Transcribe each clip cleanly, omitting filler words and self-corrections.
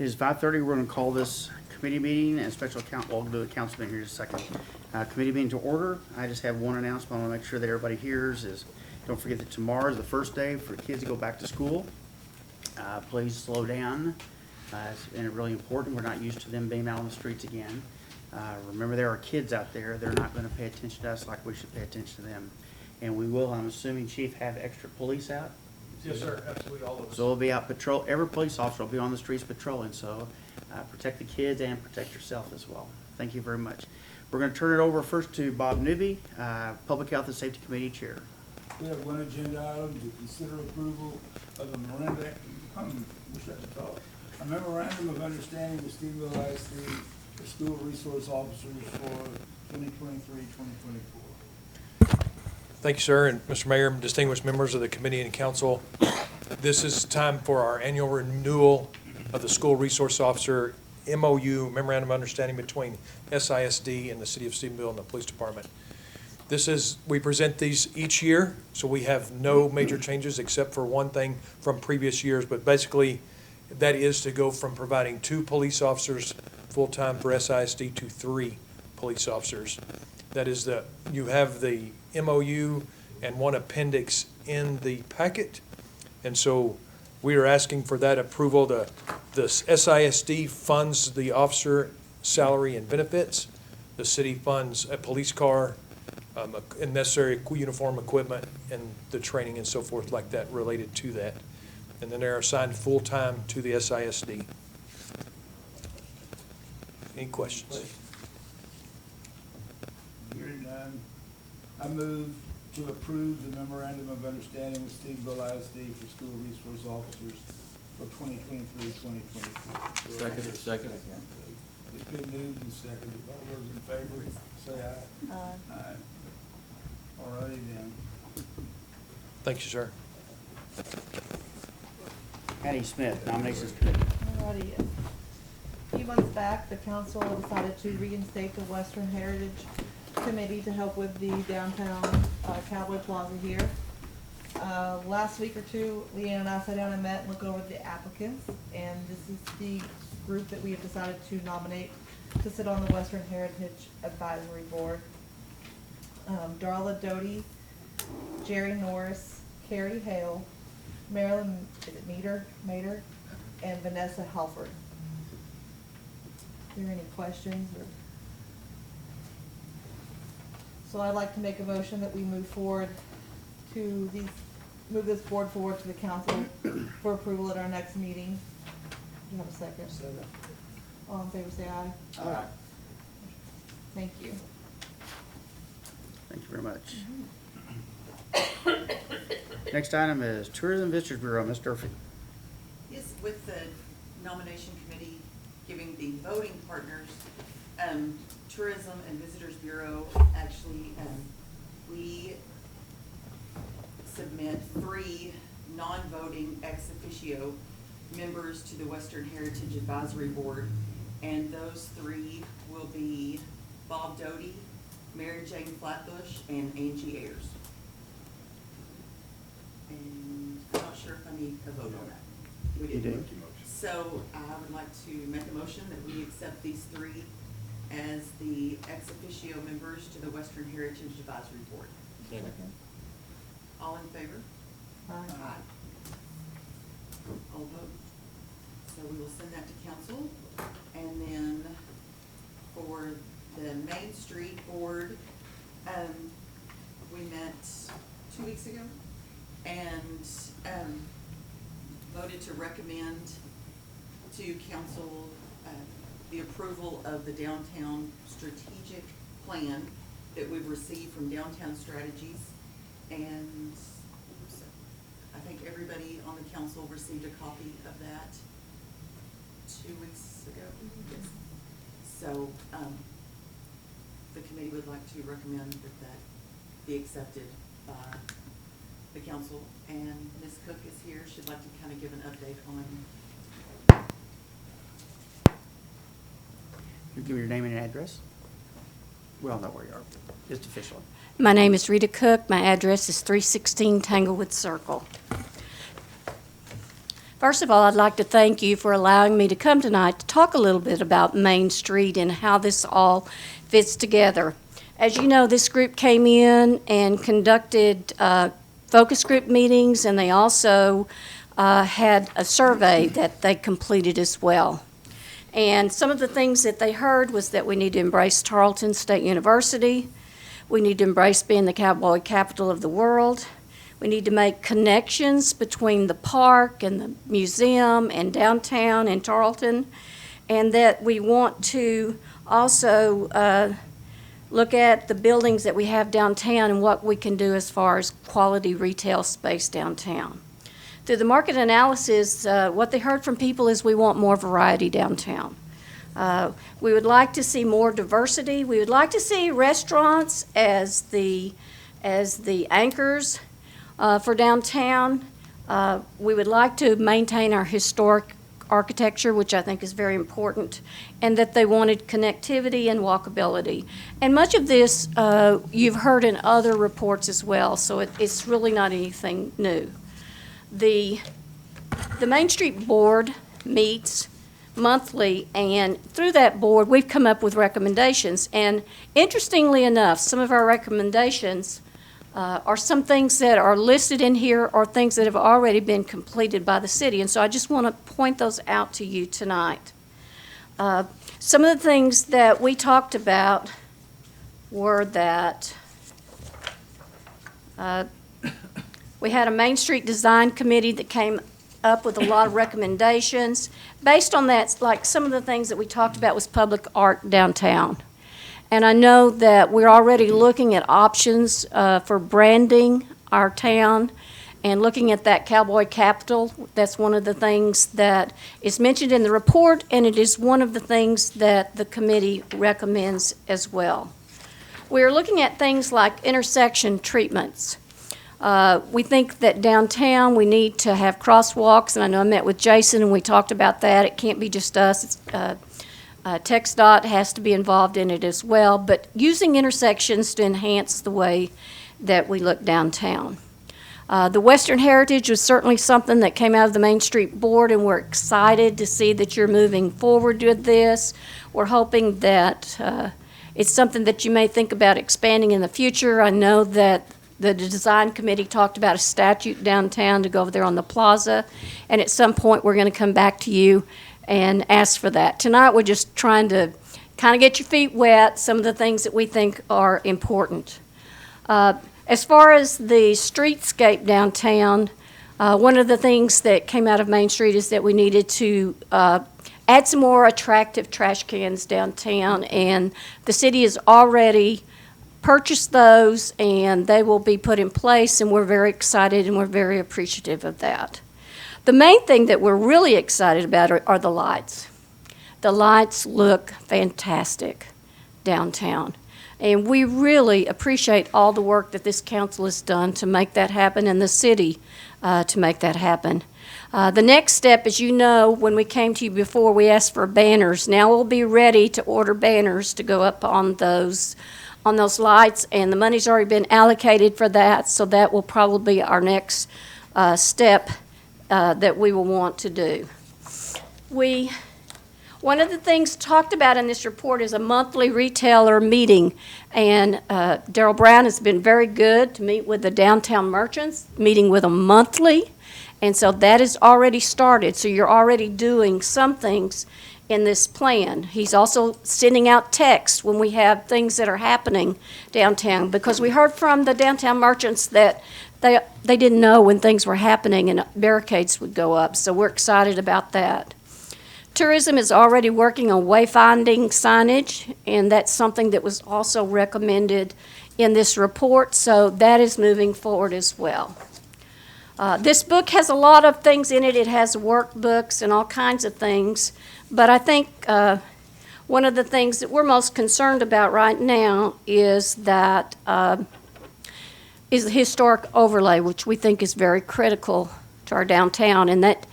It is 5:30. We're going to call this committee meeting and special we'll do a council meeting here in just a second. Committee meeting to order. I just have one announcement I want to make sure that everybody hears is, don't forget that tomorrow is the first day for kids to go back to school. Please slow down. It's really important. We're not used to them being out on the streets again. Remember, there are kids out there. They're not going to pay attention to us like we should pay attention to them. And we will, I'm assuming, Chief, have extra police out? Yes, sir, absolutely, all of us. So we'll be out patrol, every police officer will be on the streets patrolling, so protect the kids and protect yourself as well. Thank you very much. We're going to turn it over first to Bob Newby, Public Health and Safety Committee Chair. We have one agenda item to consider approval of a memorandum of understanding with Stevensville ISD for school resource officers for 2023-2024. Thank you, sir, and Mr. Mayor, distinguished members of the committee and council. This is time for our annual renewal of the School Resource Officer MOU, Memorandum of Understanding between SISD and the City of Stephenville and the Police Department. We present these each year, so we have no major changes except for one thing from previous years, but basically that is to go from providing 2 police officers full-time for SISD to 3 police officers. That is you have the MOU and one appendix in the packet. And so we are asking for that approval. The SISD funds the officer salary and benefits. The city funds a police car, and necessary uniform equipment and the training and so forth like that related to that. And then they're assigned full-time to the SISD. Any questions? Hearing none, I move to approve the memorandum of understanding with Stevensville ISD for school resource officers for 2023-2024. Second. It's been moved and seconded. All those in favor, say aye. Aye. All righty then. Thank you, sir. Hattie Smith, Nominations Committee. Alrighty. A few months back, the council decided to reinstate the Western Heritage Committee to help with the downtown Cowboy Plaza here. Last week or two, Leanne and I sat down and met and looked over the applicants, and this is the group that we have decided to nominate to sit on the Western Heritage Advisory Board. Darla Doty, Jerry Norris, Carrie Hale, Marilyn Mater, and Vanessa Halford. Are there any questions? So I'd like to make a motion that we move this board forward to the council for approval at our next meeting. Do you have a second? Second. All in favor, say aye. Aye. Thank you. Thank you very much. Next item is Tourism Visitors Bureau, Ms. Durfee. Yes, with the nomination committee giving the voting partners, Tourism and Visitors Bureau, actually, we submit 3 non-voting ex officio members to the Western Heritage Advisory Board, and those 3 will be Bob Doty, Mary Jane Flatbush, and Angie Ayers. And I'm not sure if I need a vote on that. We You didn't. do. So I would like to make a motion that we accept these 3 as the ex officio members to the Western Heritage Advisory Board. Second. All in favor? Aye. All opposed? So we will send that to council. And then for the Main Street Board, we met 2 weeks ago and voted to recommend to council the approval of the downtown strategic plan that we've received from Downtown Strategies. And I think everybody on the council received a copy of that 2 weeks ago. Yes. So the committee would like to recommend that be accepted by the council. And Ms. Cook is here. She'd like to kind of give an update on. You give me your name and address? We all know where you are, just officially. My name is Rita Cook. My address is 316 Tanglewood Circle. First of all, I'd like to thank you for allowing me to come tonight to talk a little bit about Main Street and how this all fits together. As you know, this group came in and conducted focus group meetings, and they also had a survey that they completed as well. And some of the things that they heard was that we need to embrace Tarleton State University. We need to embrace being the cowboy capital of the world. We need to make connections between the park and the museum and downtown and Tarleton, and that we want to also look at the buildings that we have downtown and what we can do as far as quality retail space downtown. Through the market analysis, what they heard from people is we want more variety downtown. We would like to see more diversity. We would like to see restaurants as the anchors for downtown. We would like to maintain our historic architecture, which I think is very important, and that they wanted connectivity and walkability. And much of this you've heard in other reports as well, so it's really not anything new. The Main Street Board meets monthly, and through that board, we've come up with recommendations. And interestingly enough, some of our recommendations are some things that are listed in here or things that have already been completed by the city. And so I just want to point those out to you tonight. Some of the things that we talked about were that we had a Main Street Design Committee that came up with a lot of recommendations. Based on that, like some of the things that we talked about was public art downtown. And I know that we're already looking at options for branding our town and looking at that cowboy capital. That's one of the things that is mentioned in the report, and it is one of the things that the committee recommends as well. We're looking at things like intersection treatments. We think that downtown we need to have crosswalks, and I know I met with Jason and we talked about that. It can't be just us. TxDOT has to be involved in it as well, but using intersections to enhance the way that we look downtown. The Western Heritage was certainly something that came out of the Main Street Board, and we're excited to see that you're moving forward with this. We're hoping that it's something that you may think about expanding in the future. I know that the Design Committee talked about a statue downtown to go over there on the plaza, and at some point we're going to come back to you and ask for that. Tonight we're just trying to kind of get your feet wet, some of the things that we think are important. As far as the streetscape downtown, one of the things that came out of Main Street is that we needed to add some more attractive trash cans downtown, and the city has already purchased those and they will be put in place, and we're very excited and we're very appreciative of that. The main thing that we're really excited about are the lights. The lights look fantastic downtown, and we really appreciate all the work that this council has done to make that happen, and the city to make that happen. The next step, as you know, when we came to you before, we asked for banners. Now we'll be ready to order banners to go up on those lights, and the money's already been allocated for that, so that will probably be our next step that we will want to do. One of the things talked about in this report is a monthly retailer meeting, and Darrell Brown has been very good to meet with the downtown merchants, meeting with them monthly, and so that is already started. So you're already doing some things in this plan. He's also sending out texts when we have things that are happening downtown, because we heard from the downtown merchants that they didn't know when things were happening and barricades would go up, so we're excited about that. Tourism is already working on wayfinding signage, and that's something that was also recommended in this report, so that is moving forward as well. This book has a lot of things in it. It has workbooks and all kinds of things, but I think one of the things that we're most concerned about right now is that is the historic overlay, which we think is very critical to our downtown, and that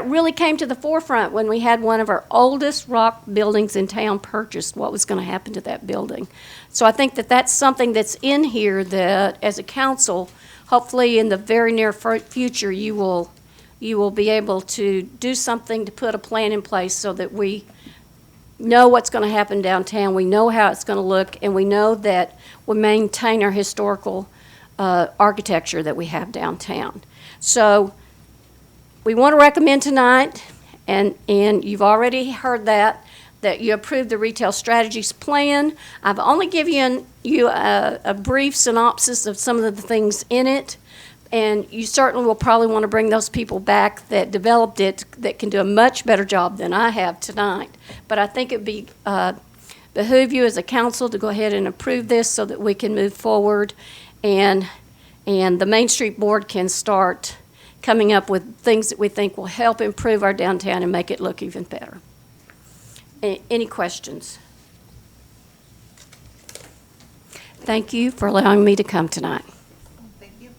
really came to the forefront when we had one of our oldest rock buildings in town purchased, what was going to happen to that building. So I think that that's something that's in here that, as a council, hopefully in the very near future, you will be able to do something to put a plan in place so that we know what's going to happen downtown, we know how it's going to look, and we know that we maintain our historical architecture that we have downtown. So we want to recommend tonight, and you've already heard that you approve the retail strategies plan. I've only given you a brief synopsis of some of the things in it, and you certainly will probably want to bring those people back that developed it that can do a much better job than I have tonight. But I think it'd be behoove you as a council to go ahead and approve this so that we can move forward, and the Main Street Board can start coming up with things that we think will help improve our downtown and make it look even better. Any questions? Thank you for allowing me to come tonight. Thank you.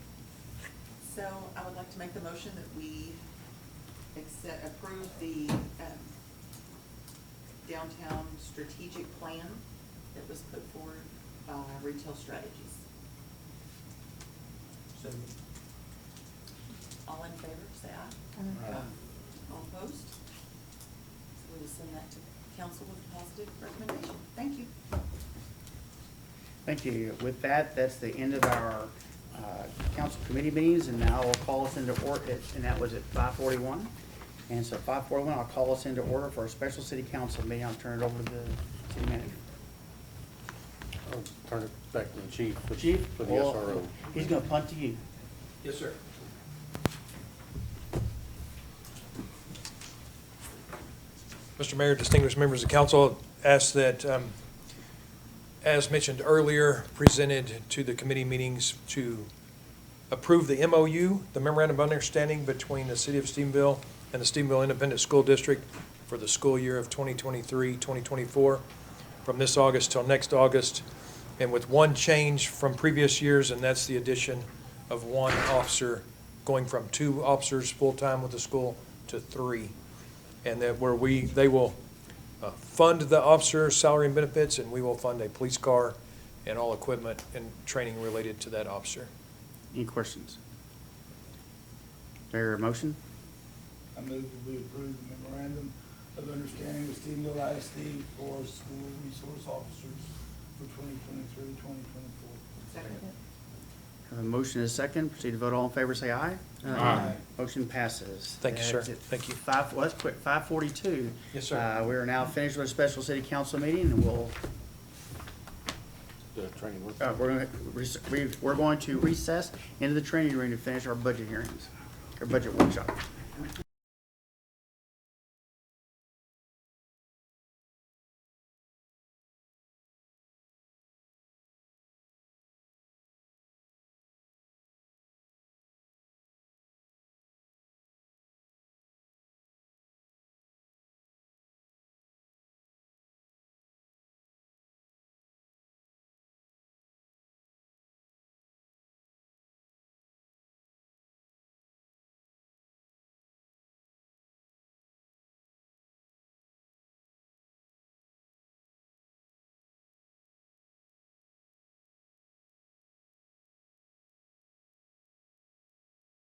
So I would like to make the motion that we approve the downtown strategic plan that was put forward by Retail Strategies. All in favor, say aye. All opposed? So we will send that to council with a positive recommendation. Thank you. Thank you. With that, that's the end of our council committee meetings, and now I'll call us into order, and that was at 5:41. And so 5:41, I'll call us into order for a special city council meeting. I'll turn it over to the city manager. I'll turn it back to the chief. Chief? For the well, SRO. He's gonna punt to you. Yes, sir. Mr. Mayor, distinguished members of council, ask that, as mentioned earlier, presented to the committee meetings to approve the MOU, the Memorandum of Understanding between the City of Stephenville and the Stephenville Independent School District for the school year of 2023-2024, from this August till next August, and with one change from previous years, and that's the addition of one officer, going from 2 officers full-time with the school to 3. And that they will fund the officer's salary and benefits, and we will fund a police car and all equipment and training related to that officer. Any questions? Is there a motion? I move that we approve the memorandum of understanding with Stephenville ISD for school resource officers for 2023-2024. Second. Have a motion and a second. Proceed to vote. All in favor, say aye. Aye. Motion passes. Thank you, sir. That's it. Thank you. Well, that's quick. 5:42. Yes, sir. We are now finished with a special city council meeting, and The training work. we're going to recess into the training room to finish our budget hearings, our budget workshop.